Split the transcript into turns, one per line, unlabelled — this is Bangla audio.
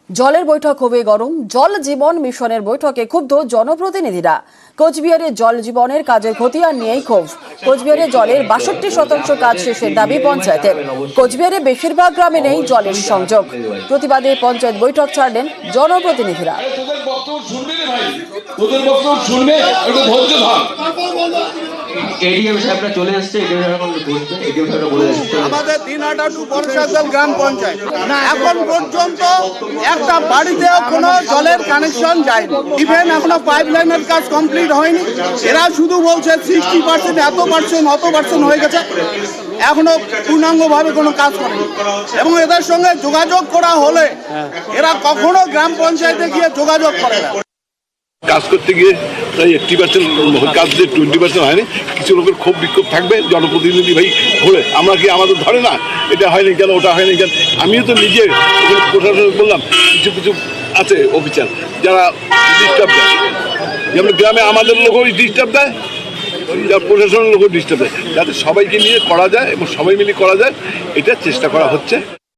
জলের বৈঠক হবে গরম। জল জীবন মিশনের বৈঠকে ক্ষুব্ধ জনপ্রতিনিধিরা। কোচবিহারে জল জীবনের কাজের খতিয়ান নিয়েই ক্ষোভ। কোচবিহারে জলের ৬২% কাজ শেষের দাবি পঞ্চায়েতের। কোচবিহারে বেশিরভাগ গ্রামে নেই জলের সংযোগ। প্রতিবাদে পঞ্চায়েত বৈঠক ছাড়লেন জনপ্রতিনিধিরা।
এডিএম সাহেবরা চলে আসছে, এডিএম সাহেবরা বসছে, এডিএম সাহেবরা বলে যাচ্ছে
আমাদের দিনহাটা টু বর্ষাকাল গ্রাম পঞ্চায়েত এখন পর্যন্ত একটা বাড়িতেও কোনো জলের কানেকশন যায়নি। ইভেন এখনো পাইপ লাইনের কাজ কমপ্লিট হয়নি। এরা শুধু বলছে 60%, এত পার্সেন্ট হয়ে গেছে, এখনো পূর্ণাঙ্গভাবে কোনো কাজ করেনি। এবং এদের সঙ্গে যোগাযোগ করা হলে এরা কখনো গ্রাম পঞ্চায়েতে গিয়ে যোগাযোগ করে না।
কাজ করতে গিয়ে প্রায় 80% কাজ দিয়ে 20% হয়নি। কিছু লোকের ক্ষোভ বিক্ষোভ থাকবে, জনপ্রতিনিধি ভাই হলে আমরা কি আমাদের ধরে না, এটা হয়নি কেন, ওটা হয়নি কেন। আমিও তো নিজে প্রশাসন বললাম, কিছু আছে অফিসার যারা ডিস্টার্ব দেয়, যেমন গ্রামে আমাদের লোকও ডিস্টার্ব দেয়, প্রশাসনের লোকও ডিস্টার্ব দেয়। যাতে সবাইকে নিয়ে করা যায় এবং সবাই মিলে করা যায়, এটা চেষ্টা করা হচ্ছে।